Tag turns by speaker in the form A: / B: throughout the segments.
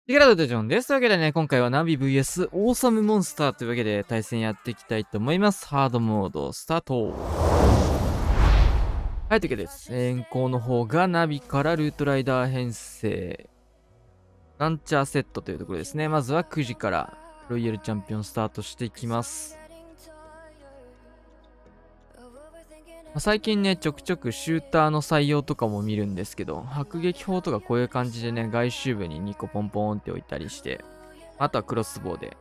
A: ティガラドドジョンです。というわけでね、今回はナビ VS オーサムモンスターというわけで対戦やっていきたいと思います。ハードモードスタート。はい、というわけで先行の方がナビからルートライダー編成。ランチャーセットというところですね。まずは9時からロイヤルチャンピオンスタートしていきます。最近ね、ちょくちょくシューターの採用とかも見るんですけど、迫撃砲とかこういう感じでね、外周部に2個ポンポンって置いたりして、あとはクロスボウで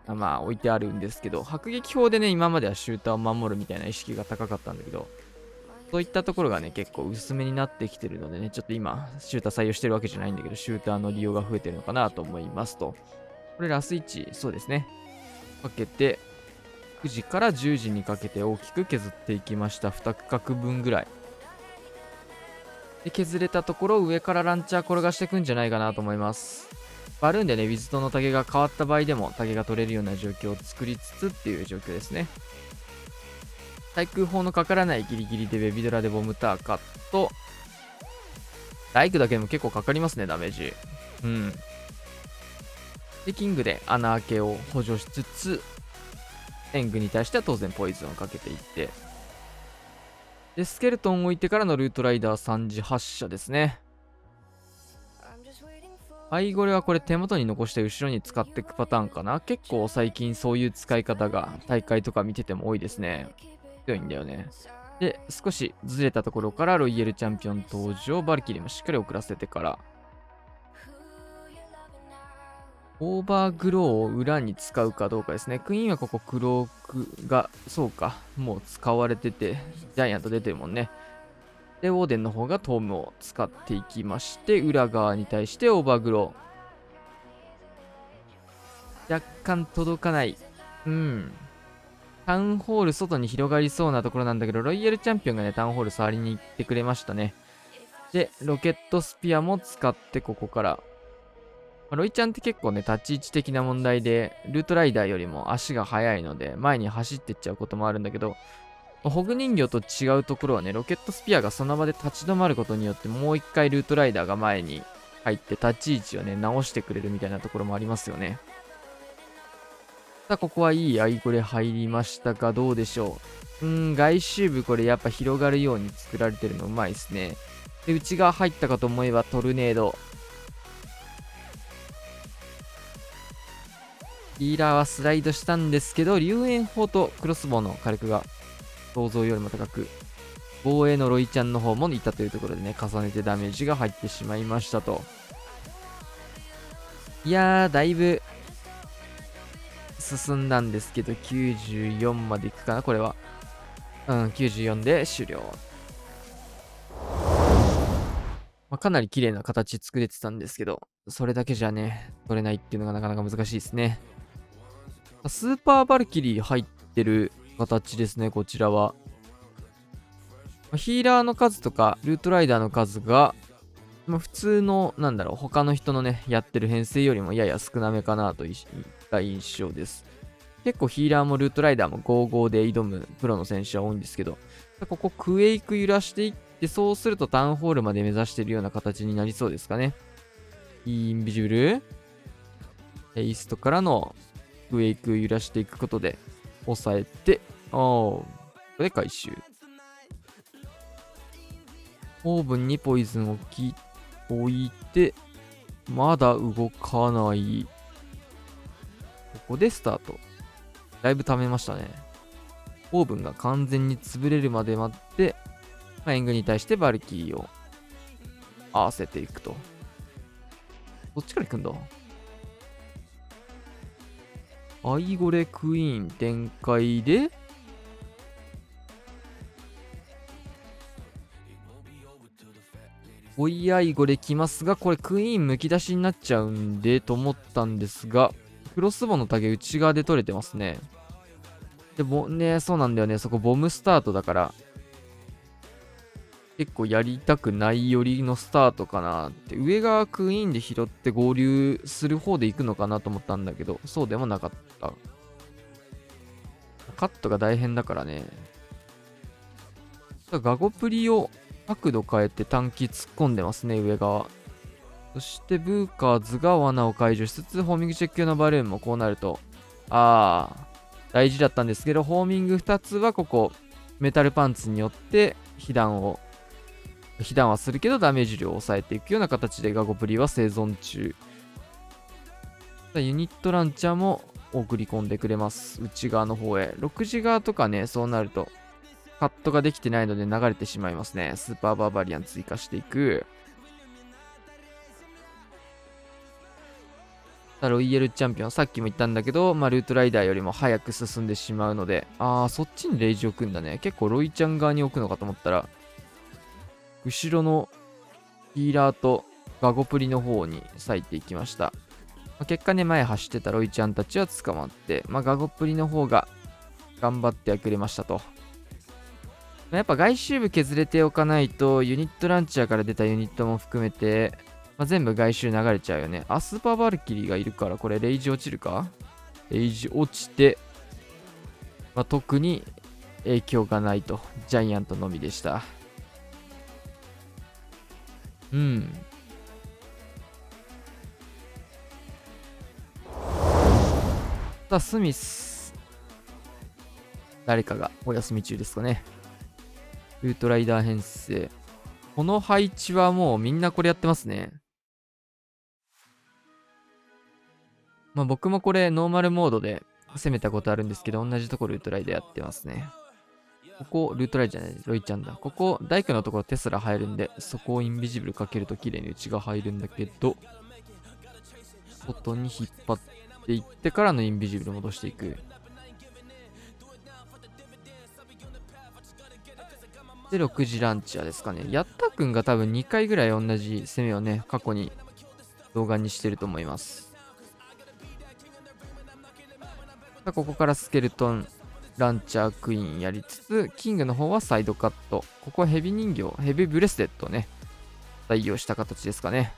A: 置いてあるんですけど、迫撃砲でね、今まではシューターを守るみたいな意識が高かったんだけど、そういったところがね、結構薄めになってきてるのでね、ちょっと今、シューター採用してるわけじゃないんだけど、シューターの利用が増えてるのかなと思いますと。これラス1、そうですね。かけて、9時から10時にかけて大きく削っていきました。2区画分ぐらい。で、削れたところ、上からランチャー転がしていくんじゃないかなと思います。バルーンでね、ウィズトのタゲが変わった場合でもタゲが取れるような状況を作りつつっていう状況ですね。対空砲のかからないギリギリでベビドラでボムターカット。ライクだけでも結構かかりますね、ダメージ。うん。で、キングで穴開けを補助しつつ、エングに対しては当然ポイズンをかけていって。で、スケルトンを置いてからのルートライダー3時発射ですね。アイゴレはこれ手元に残して後ろに使っていくパターンかな。結構最近そういう使い方が大会とか見てても多いですね。強いんだよね。で、少しずれたところからロイヤルチャンピオン登場。バルキリーもしっかり遅らせてから。オーバーグローを裏に使うかどうかですね。クイーンはここクロークが、そうか、もう使われてて、ジャイアント出てるもんね。で、オーデンの方がトームを使っていきまして、裏側に対してオーバーグロー。若干届かない。うん。タウンホール外に広がりそうなところなんだけど、ロイヤルチャンピオンがね、タウンホール触りに行ってくれましたね。で、ロケットスピアも使ってここから。ロイちゃんって結構ね、立ち位置的な問題で、ルートライダーよりも足が速いので、前に走ってっちゃうこともあるんだけど、ホグ人形と違うところはね、ロケットスピアがその場で立ち止まることによって、もう一回ルートライダーが前に入って立ち位置をね、直してくれるみたいなところもありますよね。さあ、ここはいいアイゴレ入りましたが、どうでしょう。外周部これやっぱ広がるように作られてるのうまいですね。で、内側入ったかと思えばトルネード。ヒーラーはスライドしたんですけど、龍炎砲とクロスボウの火力が想像よりも高く、防衛のロイちゃんの方もいたというところでね、重ねてダメージが入ってしまいましたと。いやー、だいぶ進んだんですけど、94までいくかな、これは。94で終了。かなり綺麗な形作れてたんですけど、それだけじゃね、取れないっていうのがなかなか難しいですね。スーパーバルキリー入ってる形ですね、こちらは。ヒーラーの数とか、ルートライダーの数が、普通の、他の人のね、やってる編成よりもやや少なめかなといった印象です。結構ヒーラーもルートライダーも55で挑むプロの選手は多いんですけど、ここクエイク揺らしていって、そうするとタウンホールまで目指しているような形になりそうですかね。インビジブル、エイストからのクエイク揺らしていくことで、抑えて、これで回収。オーブンにポイズンを置いて、まだ動かない。ここでスタート。だいぶ溜めましたね。オーブンが完全に潰れるまで待って、エングに対してバルキリーを合わせていくと。どっちから行くんだ。アイゴレクイーン展開で、追いアイゴレ来ますが、これクイーンむき出しになっちゃうんで、と思ったんですが、クロスボウのタゲ内側で取れてますね。でもね、そうなんだよね。そこボムスタートだから、結構やりたくないよりのスタートかなって。上がクイーンで拾って合流する方で行くのかなと思ったんだけど、そうでもなかった。カットが大変だからね。ガゴプリを角度変えて短期突っ込んでますね、上側。そしてブーカーズが罠を解除しつつ、ホーミングチェック用のバルーンもこうなると、大事だったんですけど、ホーミング2つはここ、メタルパンツによって被弾はするけどダメージ量を抑えていくような形でガゴプリは生存中。ユニットランチャーも送り込んでくれます。内側の方へ。6時側とかね、そうなると、カットができてないので流れてしまいますね。スーパーバーバリアン追加していく。ロイヤルチャンピオン、さっきも言ったんだけど、ルートライダーよりも早く進んでしまうので、そっちにレイジ置くんだね。結構ロイちゃん側に置くのかと思ったら、後ろのヒーラーとガゴプリの方に割いていきました。結果ね、前走ってたロイちゃんたちは捕まって、ガゴプリの方が頑張ってはくれましたと。やっぱ外周部削れておかないと、ユニットランチャーから出たユニットも含めて、全部外周流れちゃうよね。スーパーバルキリーがいるから、これレイジ落ちるか？レイジ落ちて、特に影響がないと。ジャイアントのみでした。さあ、スミス。誰かがお休み中ですかね。ルートライダー編成。この配置はもうみんなこれやってますね。僕もこれノーマルモードで攻めたことあるんですけど、同じところルートライダーやってますね。ここ、ルートライじゃない、ロイちゃんだ。ここ、大工のところテスラ入るんで、そこをインビジブルかけると綺麗に内が入るんだけど、外に引っ張っていってからのインビジブル戻していく。で、6時ランチャーですかね。ヤッタくんが多分2回ぐらい同じ攻めをね、過去に動画にしてると思います。ここからスケルトン、ランチャークイーンやりつつ、キングの方はサイドカット。ここはヘビ人形、ヘビブレスレットをね、採用した形ですかね。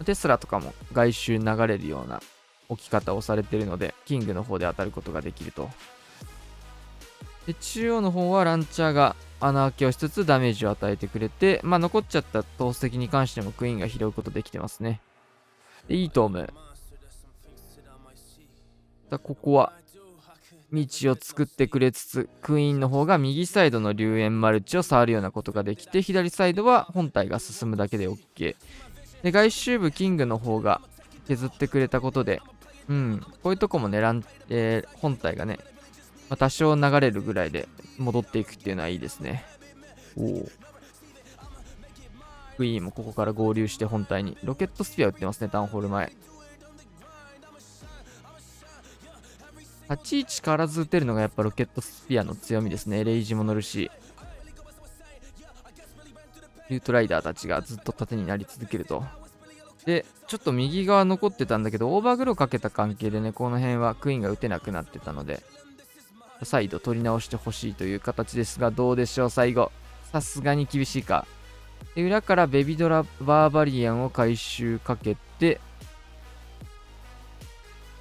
A: テスラとかも外周流れるような置き方をされているので、キングの方で当たることができると。で、中央の方はランチャーが穴開けをしつつダメージを与えてくれて、残っちゃった投石に関してもクイーンが拾うことできてますね。で、いいトーム。ここは道を作ってくれつつ、クイーンの方が右サイドの龍炎マルチを触るようなことができて、左サイドは本体が進むだけで OK。で、外周部キングの方が削ってくれたことで、こういうとこもね、本体がね、多少流れるぐらいで戻っていくっていうのはいいですね。クイーンもここから合流して本体に。ロケットスピア打ってますね、タウンホール前。立ち位置変わらず打てるのがやっぱロケットスピアの強みですね。レイジも乗るし。ルートライダーたちがずっと縦になり続けると。で、ちょっと右側残ってたんだけど、オーバーグローかけた関係でね、この辺はクイーンが打てなくなってたので、再度取り直してほしいという形ですが、どうでしょう、最後。さすがに厳しいか。で、裏からベビドラバーバリアンを回収かけて、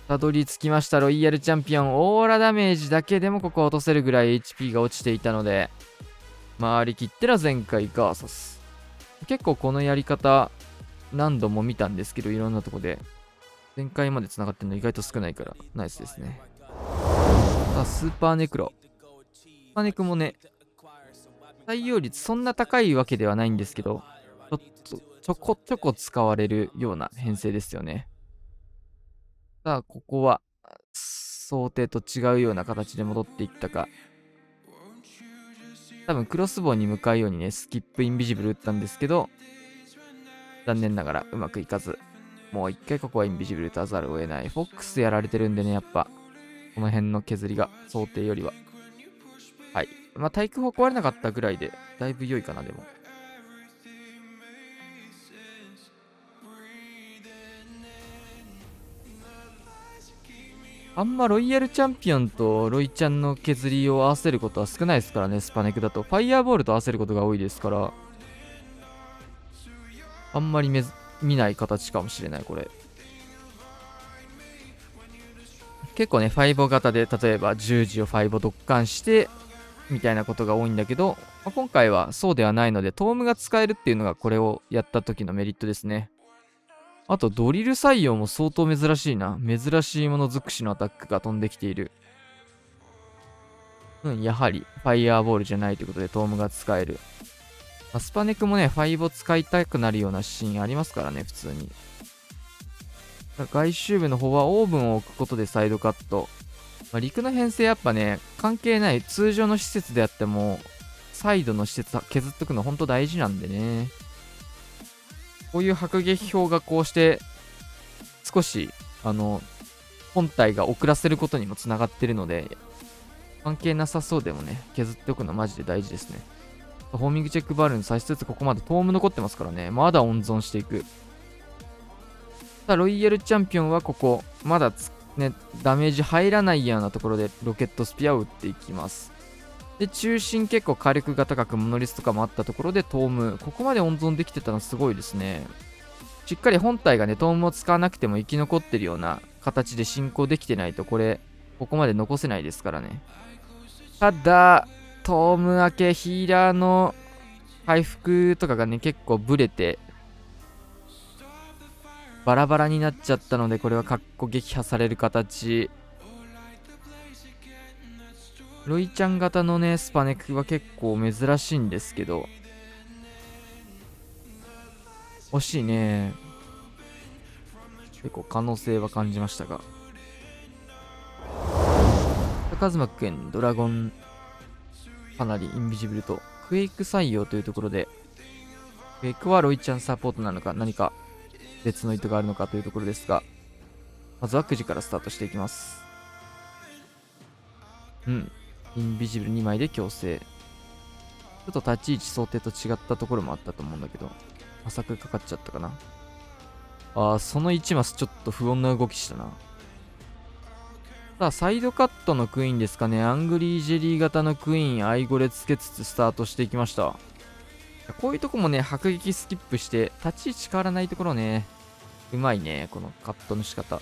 A: たどり着きました。ロイヤルチャンピオン。オーラダメージだけでもここは落とせるぐらい HP が落ちていたので、回りきってら前回ガーサス。結構このやり方、何度も見たんですけど、いろんなとこで。前回まで繋がってるの意外と少ないから、ナイスですね。さあ、スーパーネクロ。スーパーネクもね、採用率そんな高いわけではないんですけど、ちょこちょこ使われるような編成ですよね。さあ、ここは想定と違うような形で戻っていったか。多分クロスボウに向かうようにね、スキップインビジブル打ったんですけど、残念ながらうまくいかず、もう一回ここはインビジブル打たざるを得ない。フォックスやられてるんでね、やっぱ、この辺の削りが想定よりは。はい。対空砲壊れなかったぐらいで、だいぶ良いかな、でも。あんまロイヤルチャンピオンとロイちゃんの削りを合わせることは少ないですからね、スパネクだと。ファイヤーボールと合わせることが多いですから、あんまり見ない形かもしれない、これ。結構ね、ファイボ型で、例えば10時をファイボドッカンして、みたいなことが多いんだけど、今回はそうではないので、トームが使えるっていうのがこれをやった時のメリットですね。あと、ドリル採用も相当珍しいな。珍しいもの尽くしのアタックが飛んできている。やはり、ファイヤーボールじゃないということで、トームが使える。スパネクもね、ファイボ使いたくなるようなシーンありますからね、普通に。外周部の方はオーブンを置くことでサイドカット。陸の編成やっぱね、関係ない。通常の施設であっても、サイドの施設削っとくのほんと大事なんでね。こういう迫撃表がこうして、少し、本体が遅らせることにもつながってるので、関係なさそうでもね、削っておくのマジで大事ですね。ホーミングチェックバルーン差しつつ、ここまでトーム残ってますからね。まだ温存していく。さあ、ロイヤルチャンピオンはここ、まだね、ダメージ入らないようなところでロケットスピアを打っていきます。で、中心結構火力が高く、モノリスとかもあったところでトーム。ここまで温存できてたのすごいですね。しっかり本体がね、トームを使わなくても生き残ってるような形で進行できてないと、ここまで残せないですからね。ただ、トーム明け、ヒーラーの回復とかがね、結構ブレて、バラバラになっちゃったので、これはかっこ撃破される形。ロイちゃん型のね、スパネクは結構珍しいんですけど、惜しいね。結構可能性は感じましたが。カズマ君、ドラゴン、かなりインビジブルと、クエイク採用というところで、クエイクはロイちゃんサポートなのか、何か別の意図があるのかというところですが、まずは9時からスタートしていきます。インビジブル2枚で強制。ちょっと立ち位置想定と違ったところもあったと思うんだけど、浅くかかっちゃったかな。その1マスちょっと不穏な動きしたな。さあ、サイドカットのクイーンですかね。アングリージェリー型のクイーン、アイゴレつけつつスタートしていきました。こういうとこもね、迫撃スキップして、立ち位置変わらないところね、うまいね、このカットの仕方。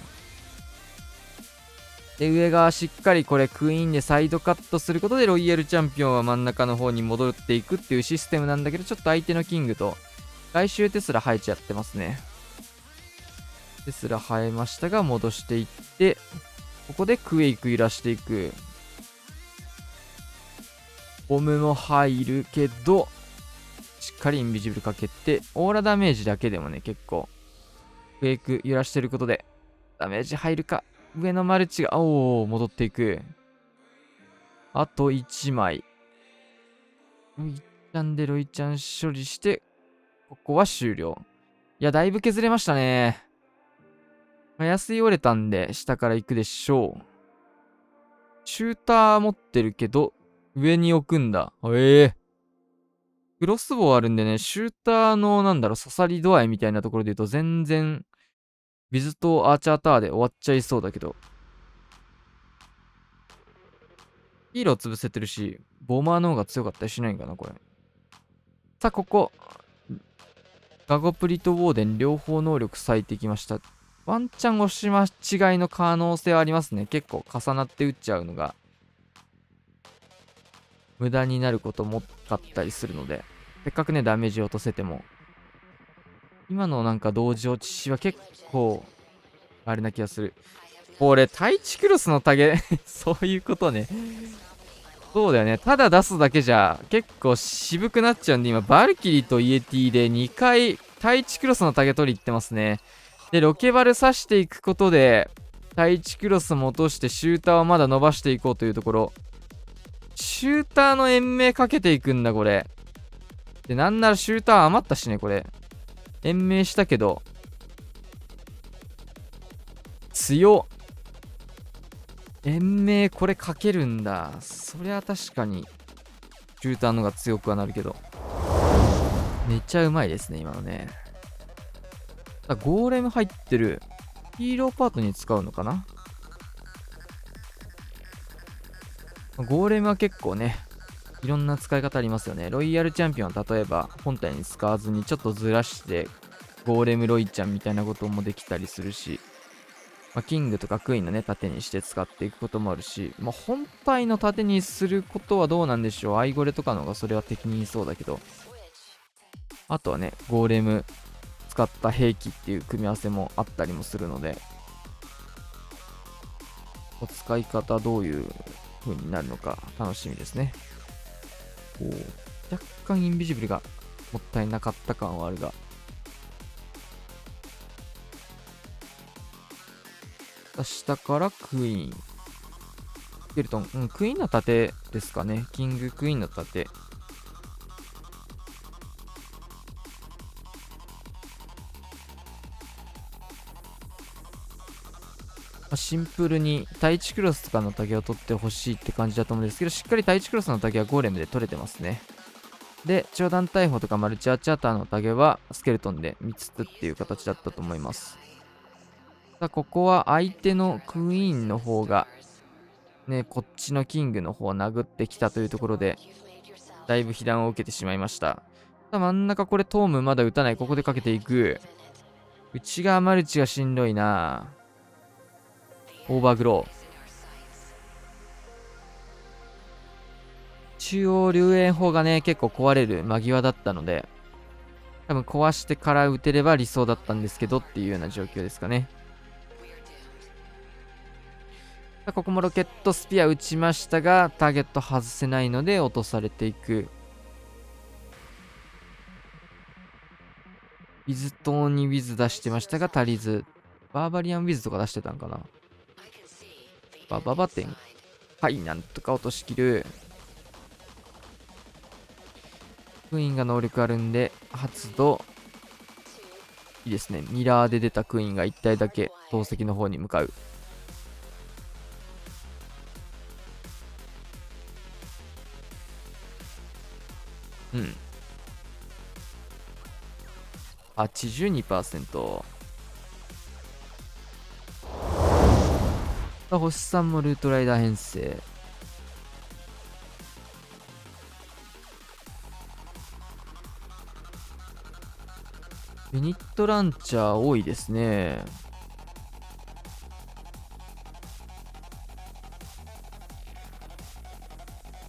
A: で、上がしっかりこれクイーンでサイドカットすることでロイヤルチャンピオンは真ん中の方に戻っていくっていうシステムなんだけど、ちょっと相手のキングと外周テスラ生えちゃってますね。テスラ生えましたが戻していって、ここでクエイク揺らしていく。ボムも入るけど、しっかりインビジブルかけて、オーラダメージだけでもね、結構、クエイク揺らしてることで、ダメージ入るか。上のマルチが、戻っていく。あと1枚。ロイちゃんでロイちゃん処理して、ここは終了。いや、だいぶ削れましたね。安い折れたんで、下から行くでしょう。シューター持ってるけど、上に置くんだ。クロスボウあるんでね、シューターの、刺さり度合いみたいなところで言うと、全然、ビズとアーチャータワーで終わっちゃいそうだけど。ヒーロー潰せてるし、ボマーの方が強かったりしないんかな、これ。さあ、ここ。ガゴプリとウォーデン両方能力割いてきました。ワンチャン押し間違いの可能性はありますね。結構重なって打っちゃうのが無駄になることもあったりするので、せっかくね、ダメージ落とせても。今の同時落ちは結構、あれな気がする。これ、タイチクロスのタゲそういうことね。そうだよね。ただ出すだけじゃ結構渋くなっちゃうんで、今、バルキリーとイエティで2回、タイチクロスのタゲ取り行ってますね。で、ロケバル刺していくことで、タイチクロスも落としてシューターをまだ伸ばしていこうというところ。シューターの延命かけていくんだ、これ。で、なんならシューター余ったしね、これ。延命したけど。強っ。延命これかけるんだ。そりゃ確かに、シューターのが強くはなるけど。めっちゃうまいですね、今のね。ゴーレム入ってる。ヒーローパートに使うのかな。ゴーレムは結構ね、いろんな使い方ありますよね。ロイヤルチャンピオンは例えば本体に使わずにちょっとずらして、ゴーレムロイちゃんみたいなこともできたりするし、キングとかクイーンのね、盾にして使っていくこともあるし、本体の盾にすることはどうなんでしょう。アイゴレとかの方がそれは敵にいそうだけど。あとはね、ゴーレム使った兵器っていう組み合わせもあったりもするので、使い方どういう風になるのか楽しみですね。若干インビジブルがもったいなかった感はあるが。下からクイーン。スケルトン。クイーンの盾ですかね。キングクイーンの盾。シンプルに対1クロスとかのタゲを取ってほしいって感じだと思うんですけど、しっかり対1クロスのタゲはゴーレムで取れてますね。で、超弾大砲とかマルチアーチャーターのタゲはスケルトンで見つつっていう形だったと思います。さあ、ここは相手のクイーンの方が、ね、こっちのキングの方を殴ってきたというところで、だいぶ被弾を受けてしまいました。さあ、真ん中これトームまだ打たない。ここでかけていく。内側マルチがしんどいな。オーバーグロー。中央龍炎砲がね、結構壊れる間際だったので、多分壊してから打てれば理想だったんですけどっていうような状況ですかね。さあ、ここもロケットスピア打ちましたが、ターゲット外せないので落とされていく。ウィズ島にウィズ出してましたが足りず。バーバリアンウィズとか出してたんかな。ババテン。はい、なんとか落としきる。クイーンが能力あるんで、発動。いいですね。ミラーで出たクイーンが1体だけ投石の方に向かう。うん。82%。星さんもルートライダー編成。ユニットランチャー多いですね。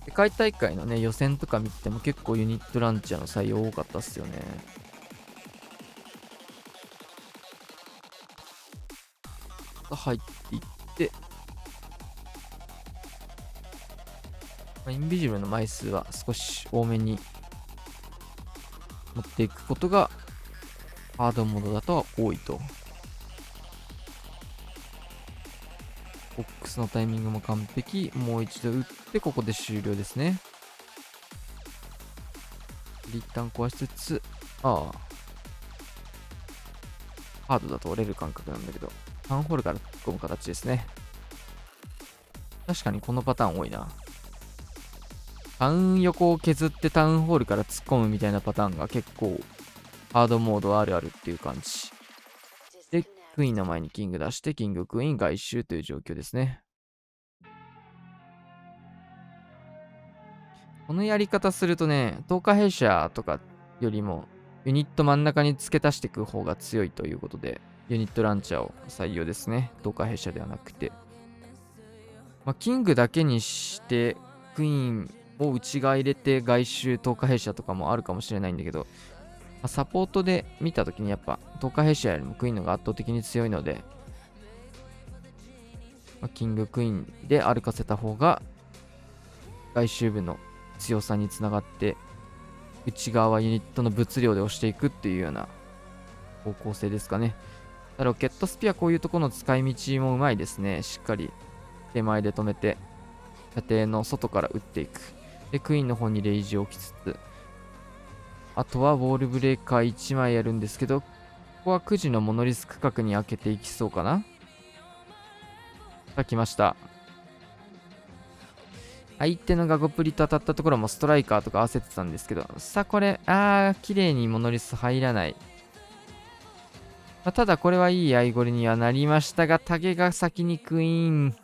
A: 世界大会のね、予選とか見ても結構ユニットランチャーの採用多かったっすよね。入っていって、インビジブルの枚数は少し多めに持っていくことがハードモードだとは多いと。ボックスのタイミングも完璧。もう一度打ってここで終了ですね。一旦壊しつつ、ハードだと折れる感覚なんだけど、タウンホールから突っ込む形ですね。確かにこのパターン多いな。タウン横を削ってタウンホールから突っ込むみたいなパターンが結構ハードモードあるあるっていう感じ。で、クイーンの前にキング出して、キングクイーン外周という状況ですね。このやり方するとね、透過弊社とかよりもユニット真ん中に付け足していく方が強いということで、ユニットランチャーを採用ですね。透過弊社ではなくて。キングだけにして、クイーンを内側入れて外周透過弊社とかもあるかもしれないんだけど、サポートで見たときにやっぱ透過弊社よりもクイーンのが圧倒的に強いので、キングクイーンで歩かせた方が外周部の強さにつながって、内側はユニットの物量で押していくっていうような方向性ですかね。ロケットスピアこういうところの使い道もうまいですね。しっかり手前で止めて射程の外から撃っていく。でクイーンの方にレイジを置きつつ、あとはウォールブレーカー1枚やるんですけど、ここは9時のモノリス区画に開けていきそうかな。さあ来ました。相手のガゴプリと当たったところもストライカーとか合わせてたんですけど、さあこれ、綺麗にモノリス入らない。ただこれはいいアイゴリにはなりましたが、タゲが先にクイーン、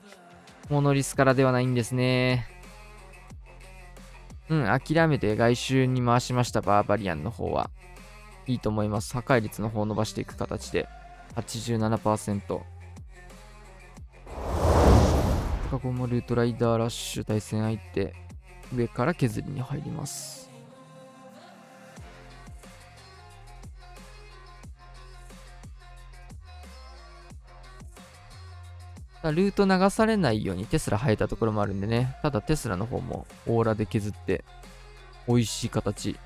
A: モノリスからではないんですね。諦めて外周に回しました、バーバリアンの方は。いいと思います。破壊率の方を伸ばしていく形で、87%。ここもルートライダーラッシュ対戦相手。上から削りに入ります。ルート流されないようにテスラ生えたところもあるんでね。ただテスラの方もオーラで削って美味しい形。い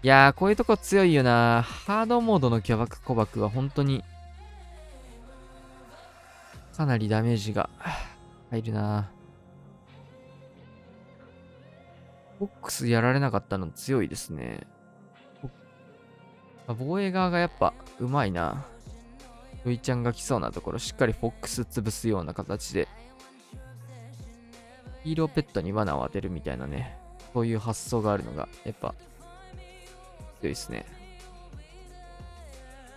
A: やー、こういうとこ強いよな。ハードモードの巨爆小爆は本当にかなりダメージが入るな。フォックスやられなかったの強いですね。防衛側がやっぱうまいな。ロイちゃんが来そうなところしっかりフォックス潰すような形でヒーローペットに罠を当てるみたいなね、そういう発想があるのがやっぱ強いですね。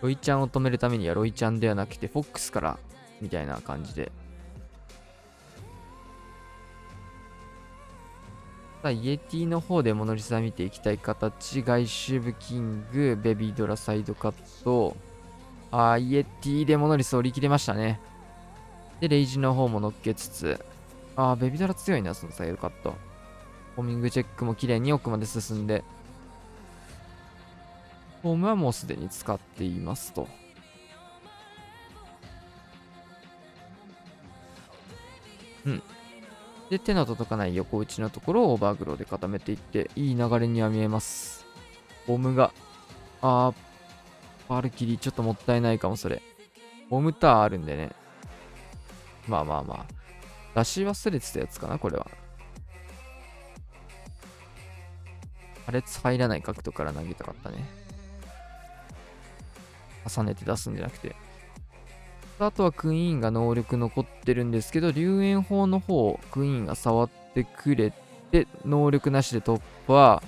A: ロイちゃんを止めるためにはロイちゃんではなくてフォックスからみたいな感じで。さあイエティの方でモノリス見ていきたい形。外周部キング、ベビードラサイドカット。イエティでモノリスを売り切れましたね。でレイジの方も乗っけつつ、ベビドラ強いな、そのサイドカット。ホーミングチェックも綺麗に奥まで進んで、ホームはもうすでに使っていますと。で、手の届かない横打ちのところをオーバーグローで固めていって、いい流れには見えます。ホームが、バルキリーちょっともったいないかも、それ。ホームターンあるんでね。まあ。出し忘れてたやつかな、これは。破裂入らない角度から投げたかったね。重ねて出すんじゃなくて。あとはクイーンが能力残ってるんですけど、龍炎砲の方、クイーンが触ってくれて、能力なしで突破。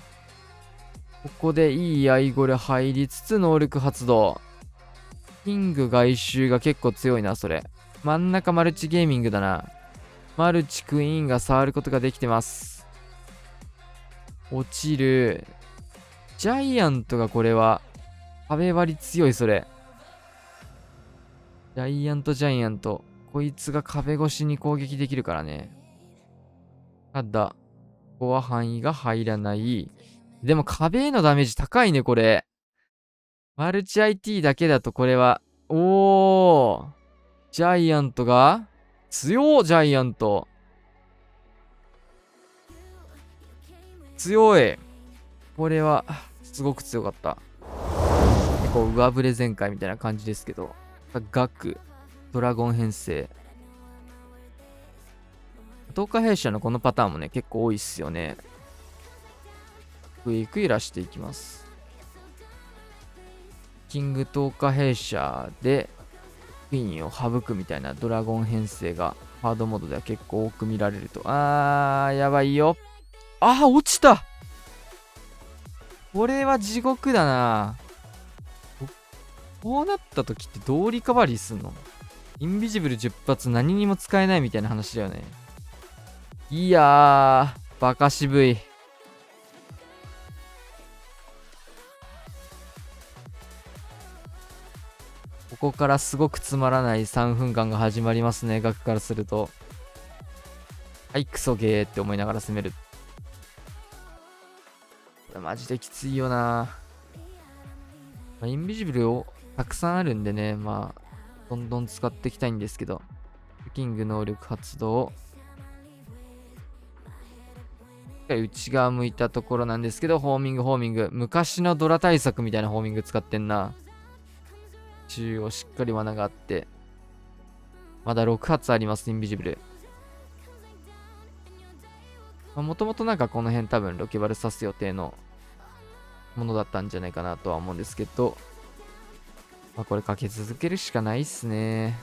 A: ここでいいアイゴレ入りつつ、能力発動。キング外周が結構強いな、それ。真ん中マルチゲーミングだな。マルチクイーンが触ることができてます。落ちる。ジャイアントがこれは、壁割り強い、それ。ジャイアント。こいつが壁越しに攻撃できるからね。ただ、ここは範囲が入らない。でも壁へのダメージ高いね、これ。マルチ IT だけだとこれは。ジャイアントが強っ、ジャイアント。強い。これは、すごく強かった。結構上振れ全開みたいな感じですけど。ガク、ドラゴン編成。10日弊社のこのパターンもね、結構多いっすよね。ゆっくりらしていきます。キング10日弊社で、クイーンを省くみたいなドラゴン編成が、ハードモードでは結構多く見られると。やばいよ。落ちた。これは地獄だな。こうなった時ってどうリカバリーすんの？インビジブル10発何にも使えないみたいな話だよね。いやー、バカ渋い。ここからすごくつまらない3分間が始まりますね、額からすると。はい、クソゲーって思いながら攻める。これマジできついよな。インビジブルをたくさんあるんでね、どんどん使っていきたいんですけど、キング能力発動。内側向いたところなんですけど、ホーミング。昔のドラ対策みたいなホーミング使ってんな。中央しっかり罠があって。まだ6発あります、インビジブル。もともとなんかこの辺多分ロケバル刺す予定のものだったんじゃないかなとは思うんですけど、これかけ続けるしかないっすね。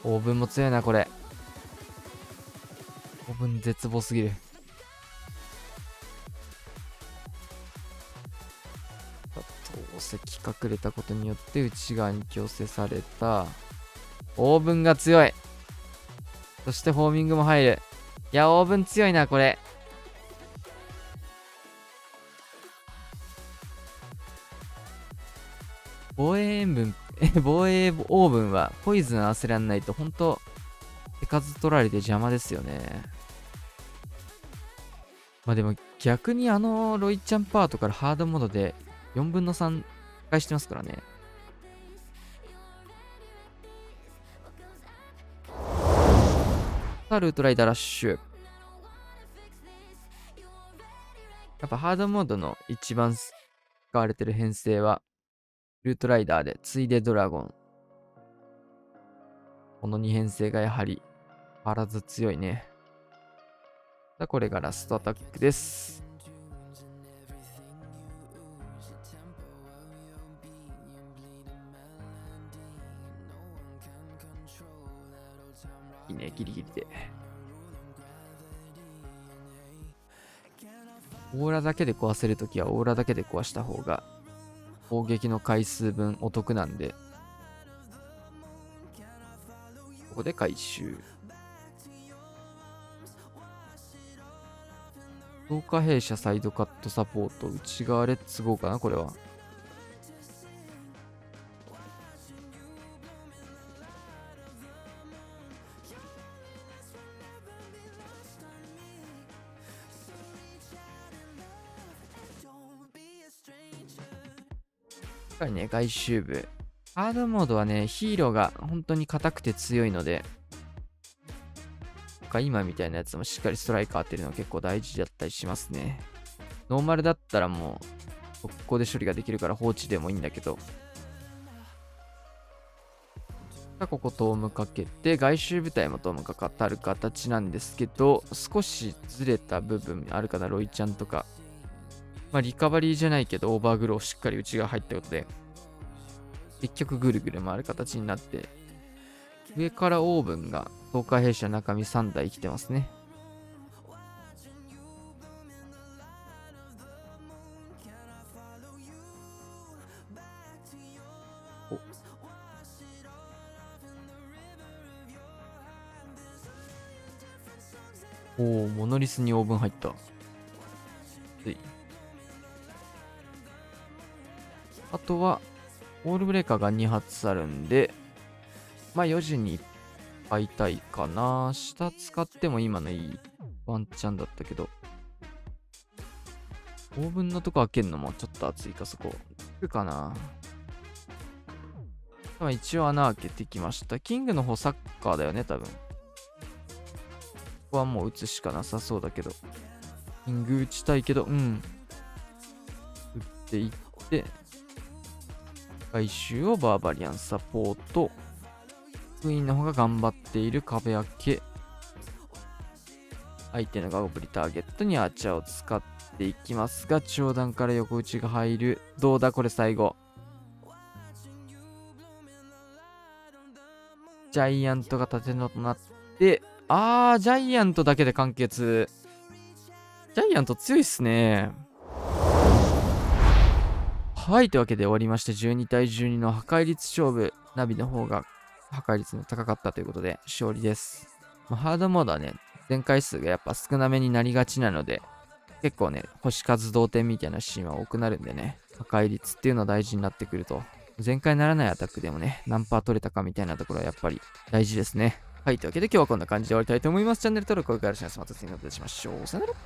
A: オーブンも強いな、これ。オーブン絶望すぎる。投石隠れたことによって内側に強制された。オーブンが強い。そしてホーミングも入る。いや、オーブン強いな、これ。防衛塩分、防衛オーブンはポイズン合わせらんないとほんと手数取られて邪魔ですよね。まあでも逆にロイちゃんパートからハードモードで4分の3返してますからね。さあ、ルートライダーラッシュ。やっぱハードモードの一番使われてる編成は、ルートライダーで、ついでドラゴン。この2編成がやはり、変わらず強いね。さあ、これがラストアタックです。いいね、ギリギリで。オーラだけで壊せるときはオーラだけで壊した方が攻撃の回数分お得なんで、ここで回収。強化弊社サイドカットサポート内側レッツゴーかなこれは。やっぱりね、外周部。ハードモードはね、ヒーローが本当に硬くて強いので、今みたいなやつもしっかりストライカー当てるの結構大事だったりしますね。ノーマルだったらもう、速攻で処理ができるから放置でもいいんだけど。ここトームかけて、外周部隊もトームがかかる形なんですけど、少しずれた部分あるかな、ロイちゃんとか。まあ、リカバリーじゃないけど、オーバーグローしっかり内側入ったことで、結局ぐるぐる回る形になって、上からオーブンが東海弊社中身3台来てますね。おお、モノリスにオーブン入った。あとは、オールブレーカーが2発あるんで、まあ4時に買いたいかな。下使っても今のいいワンチャンだったけど。オーブンのとこ開けるのもちょっと熱いか、そこ。つくかな。一応穴開けてきました。キングの方サッカーだよね、多分。ここはもう打つしかなさそうだけど。キング打ちたいけど、うん。打っていって、回収をバーバリアンサポート。クイーンの方が頑張っている壁開け。相手のガゴブリターゲットにアーチャーを使っていきますが、中段から横打ちが入る。どうだこれ最後。ジャイアントが盾のとなって、ジャイアントだけで完結。ジャイアント強いっすね。はい、というわけで終わりまして、12対12の破壊率勝負。ナビの方が破壊率の高かったということで、勝利です。ハードモードはね、全回数がやっぱ少なめになりがちなので、結構ね、星数同点みたいなシーンは多くなるんでね、破壊率っていうのは大事になってくると。全開ならないアタックでもね、何パー取れたかみたいなところはやっぱり大事ですね。はい、というわけで今日はこんな感じで終わりたいと思います。チャンネル登録、お願いします。また次の動画でしましょう。さよなら。